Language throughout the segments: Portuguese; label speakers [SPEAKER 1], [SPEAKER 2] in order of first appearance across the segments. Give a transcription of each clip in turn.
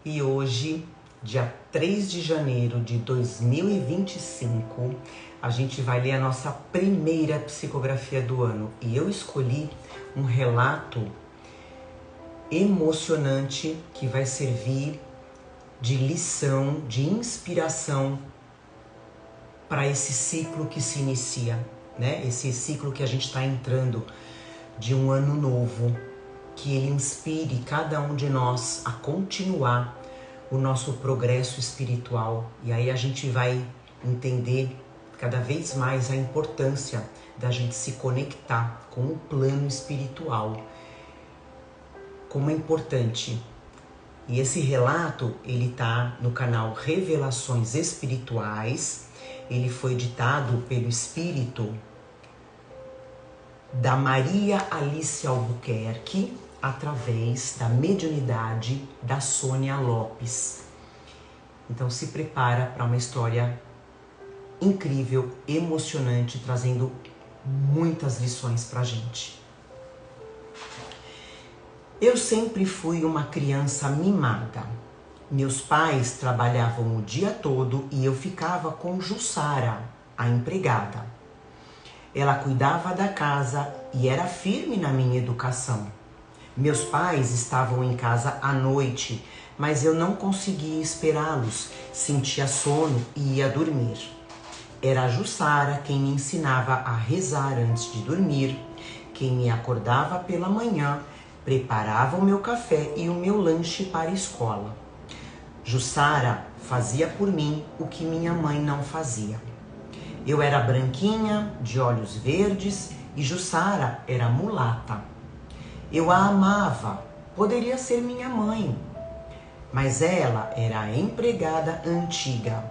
[SPEAKER 1] E hoje, dia 3 de janeiro de 2025, a gente vai ler a nossa primeira psicografia do ano. E eu escolhi um relato emocionante que vai servir de lição, de inspiração para esse ciclo que se inicia, né? Esse ciclo que a gente está entrando de um ano novo, que ele inspire cada um de nós a continuar o nosso progresso espiritual. E aí a gente vai entender cada vez mais a importância da gente se conectar com o plano espiritual. Como é importante. E esse relato, ele tá no canal Revelações Espirituais. Ele foi ditado pelo espírito da Maria Alice Albuquerque, através da mediunidade da Sônia Lopes. Então se prepara para uma história incrível, emocionante, trazendo muitas lições pra gente. Eu sempre fui uma criança mimada. Meus pais trabalhavam o dia todo e eu ficava com Jussara, a empregada. Ela cuidava da casa e era firme na minha educação. Meus pais estavam em casa à noite, mas eu não conseguia esperá-los, sentia sono e ia dormir. Era a Jussara quem me ensinava a rezar antes de dormir, quem me acordava pela manhã, preparava o meu café e o meu lanche para a escola. Jussara fazia por mim o que minha mãe não fazia. Eu era branquinha, de olhos verdes, e Jussara era mulata. Eu a amava, poderia ser minha mãe, mas ela era a empregada antiga.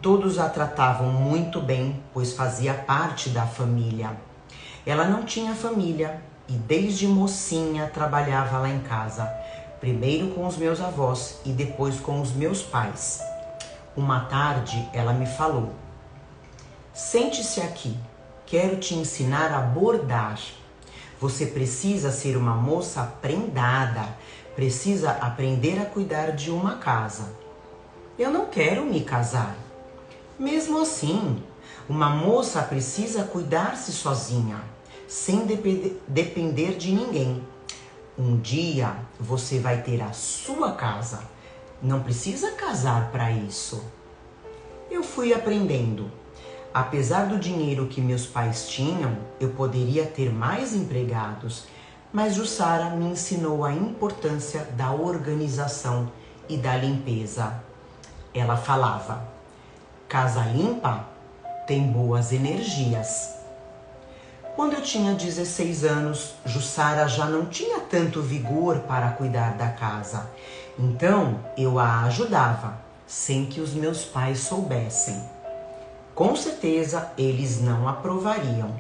[SPEAKER 1] Todos a tratavam muito bem, pois fazia parte da família. Ela não tinha família e desde mocinha trabalhava lá em casa, primeiro com os meus avós e depois com os meus pais. Uma tarde ela me falou: "Sente-se aqui, quero te ensinar a bordar. Você precisa ser uma moça prendada, precisa aprender a cuidar de uma casa." Eu não quero me casar. Mesmo assim, uma moça precisa cuidar-se sozinha, sem depender de ninguém. Um dia você vai ter a sua casa. Não precisa casar para isso. Eu fui aprendendo. Apesar do dinheiro que meus pais tinham, eu poderia ter mais empregados, mas Jussara me ensinou a importância da organização e da limpeza. Ela falava: "Casa limpa tem boas energias." Quando eu tinha 16 anos, Jussara já não tinha tanto vigor para cuidar da casa. Então eu a ajudava, sem que os meus pais soubessem. Com certeza eles não aprovariam.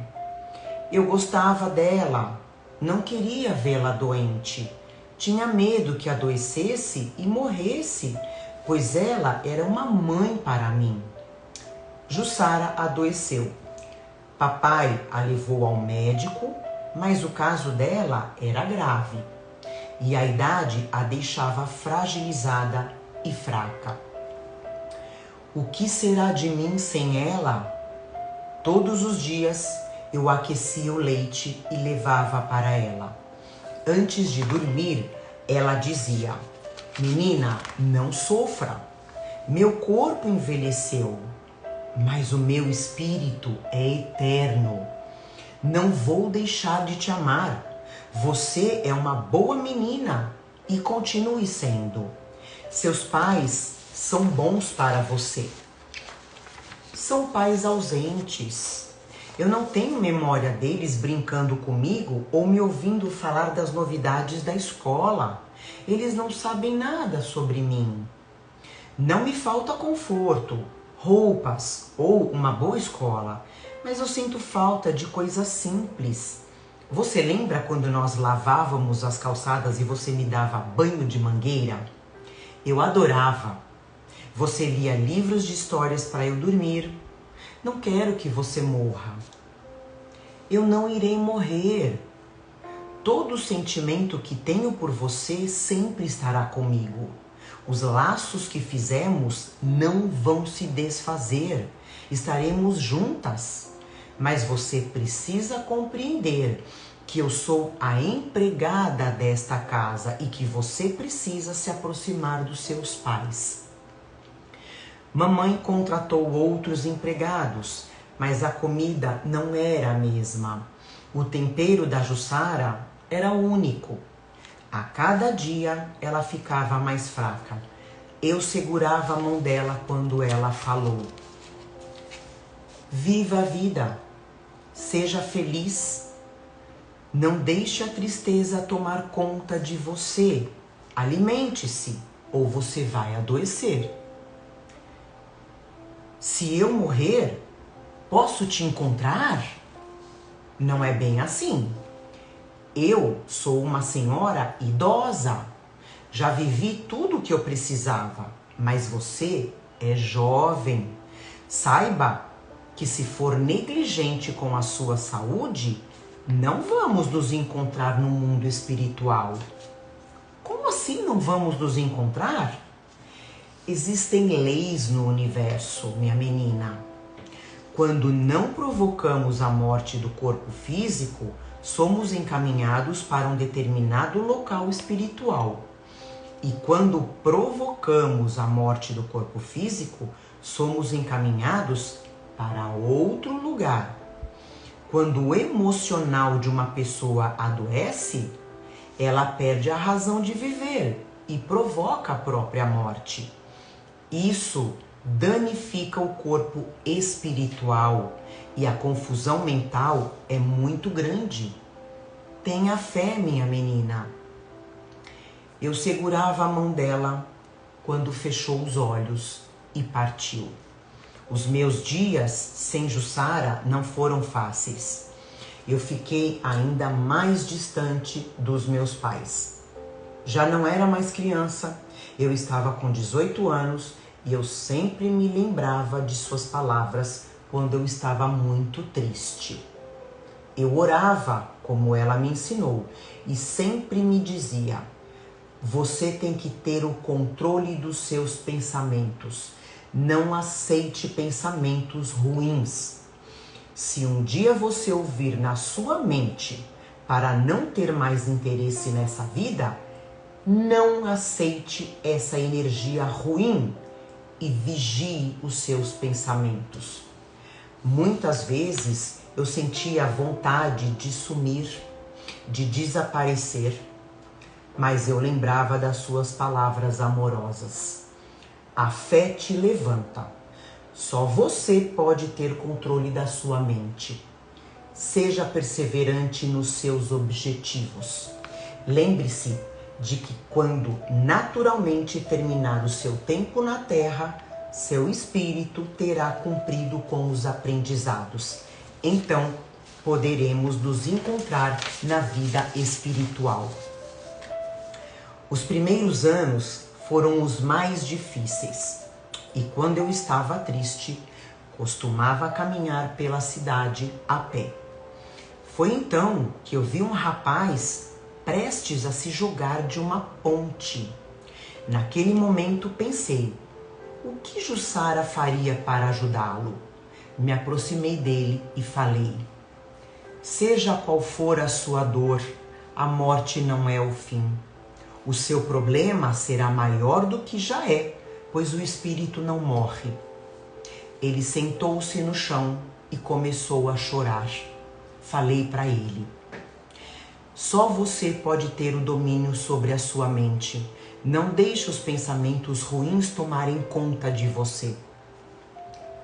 [SPEAKER 1] Eu gostava dela, não queria vê-la doente. Tinha medo que adoecesse e morresse, pois ela era uma mãe para mim. Jussara adoeceu. Papai a levou ao médico, mas o caso dela era grave e a idade a deixava fragilizada e fraca. O que será de mim sem ela? Todos os dias eu aquecia o leite e levava para ela. Antes de dormir, ela dizia: "Menina, não sofra. Meu corpo envelheceu, mas o meu espírito é eterno. Não vou deixar de te amar. Você é uma boa menina e continue sendo. Seus pais são bons para você." São pais ausentes. Eu não tenho memória deles brincando comigo ou me ouvindo falar das novidades da escola. Eles não sabem nada sobre mim. Não me falta conforto, roupas ou uma boa escola, mas eu sinto falta de coisas simples. Você lembra quando nós lavávamos as calçadas e você me dava banho de mangueira? Eu adorava. Você lia livros de histórias para eu dormir. Não quero que você morra. Eu não irei morrer. Todo o sentimento que tenho por você sempre estará comigo. Os laços que fizemos não vão se desfazer. Estaremos juntas. Mas você precisa compreender que eu sou a empregada desta casa e que você precisa se aproximar dos seus pais. Mamãe contratou outros empregados, mas a comida não era a mesma. O tempero da Jussara era único. A cada dia ela ficava mais fraca. Eu segurava a mão dela quando ela falou: viva a vida, seja feliz, não deixe a tristeza tomar conta de você. Alimente-se ou você vai adoecer. Se eu morrer, posso te encontrar? Não é bem assim. Eu sou uma senhora idosa. Já vivi tudo o que eu precisava, mas você é jovem. Saiba que se for negligente com a sua saúde, não vamos nos encontrar no mundo espiritual. Como assim não vamos nos encontrar? Existem leis no universo, minha menina. Quando não provocamos a morte do corpo físico, somos encaminhados para um determinado local espiritual. E quando provocamos a morte do corpo físico, somos encaminhados para outro lugar. Quando o emocional de uma pessoa adoece, ela perde a razão de viver e provoca a própria morte. Isso danifica o corpo espiritual e a confusão mental é muito grande. Tenha fé, minha menina. Eu segurava a mão dela quando fechou os olhos e partiu. Os meus dias sem Jussara não foram fáceis. Eu fiquei ainda mais distante dos meus pais. Já não era mais criança, eu estava com 18 anos e eu sempre me lembrava de suas palavras quando eu estava muito triste. Eu orava como ela me ensinou e sempre me dizia: você tem que ter o controle dos seus pensamentos. Não aceite pensamentos ruins. Se um dia você ouvir na sua mente para não ter mais interesse nessa vida, não aceite essa energia ruim e vigie os seus pensamentos. Muitas vezes eu sentia vontade de sumir, de desaparecer, mas eu lembrava das suas palavras amorosas. A fé te levanta. Só você pode ter controle da sua mente. Seja perseverante nos seus objetivos. Lembre-se de que quando naturalmente terminar o seu tempo na Terra, seu espírito terá cumprido com os aprendizados. Então, poderemos nos encontrar na vida espiritual. Os primeiros anos foram os mais difíceis. E quando eu estava triste, costumava caminhar pela cidade a pé. Foi então que eu vi um rapaz prestes a se jogar de uma ponte. Naquele momento pensei: o que Jussara faria para ajudá-lo? Me aproximei dele e falei: seja qual for a sua dor, a morte não é o fim. O seu problema será maior do que já é, pois o espírito não morre. Ele sentou-se no chão e começou a chorar. Falei para ele: só você pode ter o domínio sobre a sua mente. Não deixe os pensamentos ruins tomarem conta de você.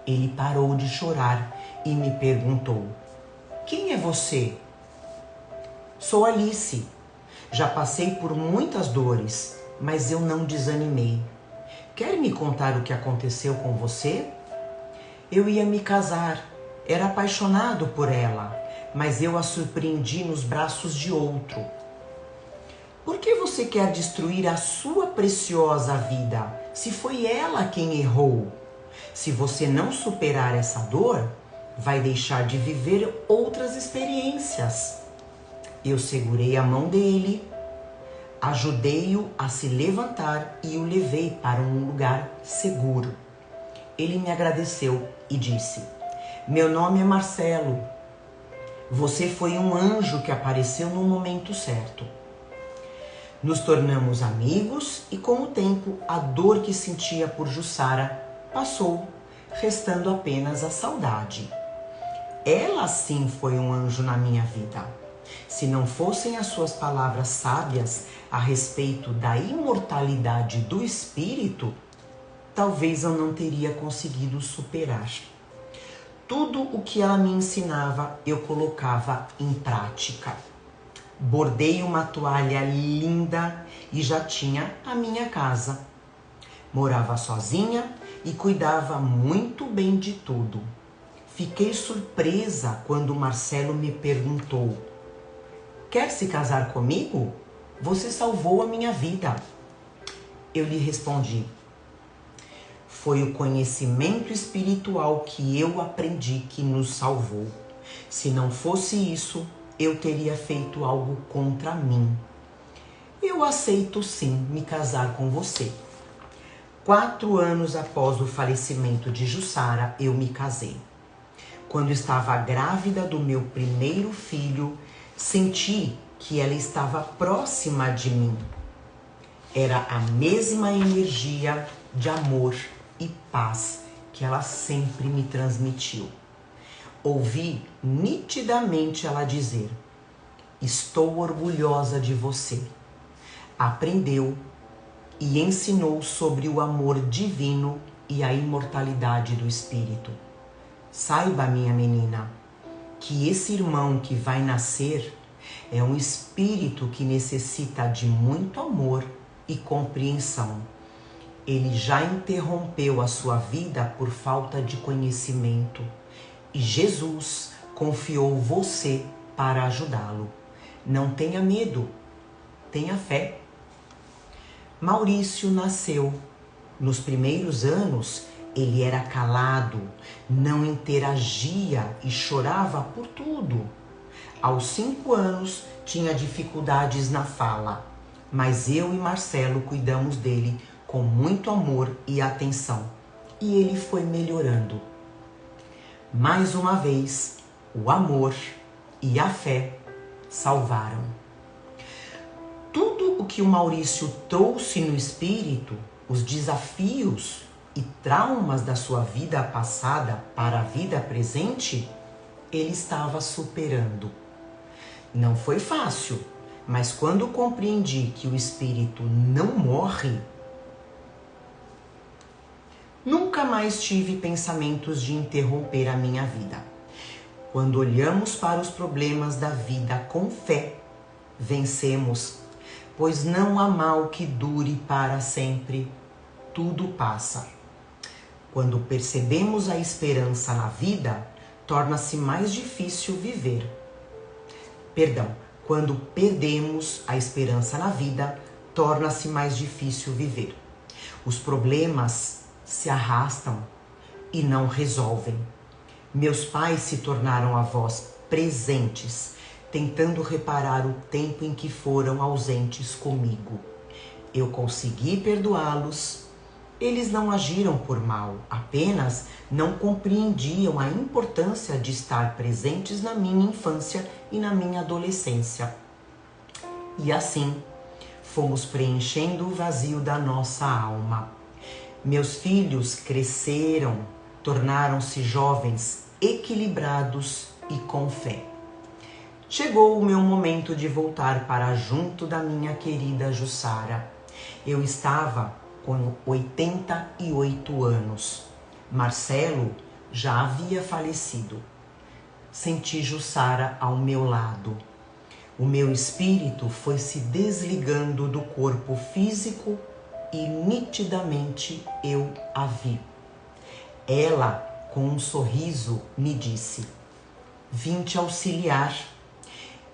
[SPEAKER 1] Ele parou de chorar e me perguntou: quem é você? Sou Alice. Já passei por muitas dores, mas eu não desanimei. Quer me contar o que aconteceu com você? Eu ia me casar, era apaixonado por ela, mas eu a surpreendi nos braços de outro. Por que você quer destruir a sua preciosa vida, se foi ela quem errou? Se você não superar essa dor, vai deixar de viver outras experiências. Eu segurei a mão dele, Ajudei-o a se levantar e o levei para um lugar seguro. Ele me agradeceu e disse: "Meu nome é Marcelo. Você foi um anjo que apareceu no momento certo." Nos tornamos amigos e, com o tempo, a dor que sentia por Jussara passou, restando apenas a saudade. Ela sim foi um anjo na minha vida. Se não fossem as suas palavras sábias a respeito da imortalidade do espírito, talvez eu não teria conseguido superar. Tudo o que ela me ensinava, eu colocava em prática. Bordei uma toalha linda e já tinha a minha casa. Morava sozinha e cuidava muito bem de tudo. Fiquei surpresa quando Marcelo me perguntou: "Quer se casar comigo? Você salvou a minha vida." Eu lhe respondi: "Foi o conhecimento espiritual que eu aprendi que nos salvou. Se não fosse isso, eu teria feito algo contra mim. Eu aceito sim me casar com você." 4 anos após o falecimento de Jussara, eu me casei. Quando estava grávida do meu primeiro filho, senti que ela estava próxima de mim. Era a mesma energia de amor e paz que ela sempre me transmitiu. Ouvi nitidamente ela dizer: "Estou orgulhosa de você." Aprendeu e ensinou sobre o amor divino e a imortalidade do espírito. Saiba, minha menina, que esse irmão que vai nascer é um espírito que necessita de muito amor e compreensão. Ele já interrompeu a sua vida por falta de conhecimento e Jesus confiou você para ajudá-lo. Não tenha medo, tenha fé. Maurício nasceu. Nos primeiros anos, ele era calado, não interagia e chorava por tudo. Aos 5 anos, tinha dificuldades na fala, mas eu e Marcelo cuidamos dele com muito amor e atenção, e ele foi melhorando. Mais uma vez, o amor e a fé salvaram. Tudo o que o Maurício trouxe no espírito, os desafios e traumas da sua vida passada para a vida presente, ele estava superando. Não foi fácil, mas quando compreendi que o espírito não morre, nunca mais tive pensamentos de interromper a minha vida. Quando olhamos para os problemas da vida com fé, vencemos, pois não há mal que dure para sempre, tudo passa. Quando percebemos a esperança na vida, torna-se mais difícil viver. Quando perdemos a esperança na vida, torna-se mais difícil viver. Os problemas se arrastam e não resolvem. Meus pais se tornaram avós presentes, tentando reparar o tempo em que foram ausentes comigo. Eu consegui perdoá-los. Eles não agiram por mal, apenas não compreendiam a importância de estar presentes na minha infância e na minha adolescência. E assim, fomos preenchendo o vazio da nossa alma. Meus filhos cresceram, tornaram-se jovens, equilibrados e com fé. Chegou o meu momento de voltar para junto da minha querida Jussara. Eu estava com 88 anos. Marcelo já havia falecido. Senti Jussara ao meu lado. O meu espírito foi se desligando do corpo físico e nitidamente eu a vi. Ela, com um sorriso, me disse: "Vim te auxiliar."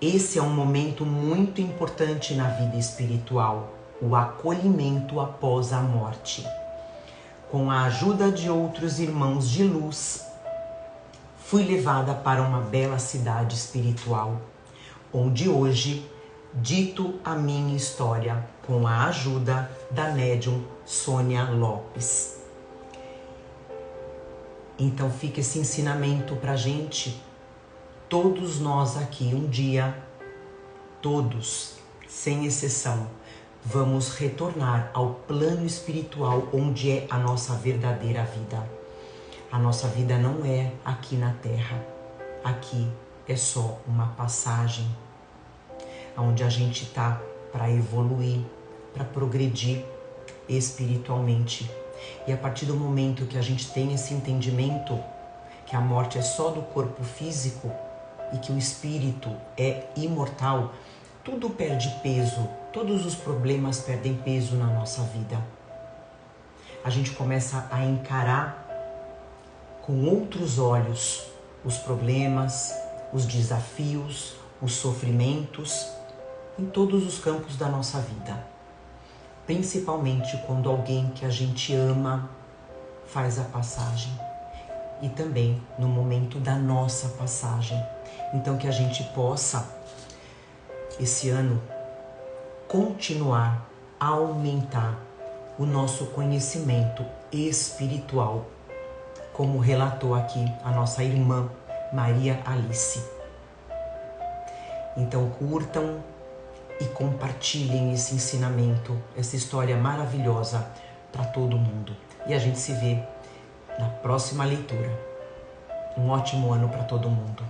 [SPEAKER 1] Esse é um momento muito importante na vida espiritual, o acolhimento após a morte. Com a ajuda de outros irmãos de luz, fui levada para uma bela cidade espiritual, onde hoje Dito a minha história com a ajuda da médium Sônia Lopes. Então fica esse ensinamento pra gente. Todos nós aqui um dia, todos, sem exceção, vamos retornar ao plano espiritual onde é a nossa verdadeira vida. A nossa vida não é aqui na Terra. Aqui é só uma passagem, onde a gente está para evoluir, para progredir espiritualmente. E a partir do momento que a gente tem esse entendimento que a morte é só do corpo físico e que o espírito é imortal, tudo perde peso, todos os problemas perdem peso na nossa vida. A gente começa a encarar com outros olhos os problemas, os desafios, os sofrimentos em todos os campos da nossa vida. Principalmente quando alguém que a gente ama faz a passagem. E também no momento da nossa passagem. Então que a gente possa, esse ano, continuar a aumentar o nosso conhecimento espiritual, como relatou aqui a nossa irmã Maria Alice. Então curtam e compartilhem esse ensinamento, essa história maravilhosa para todo mundo. E a gente se vê na próxima leitura. Um ótimo ano para todo mundo.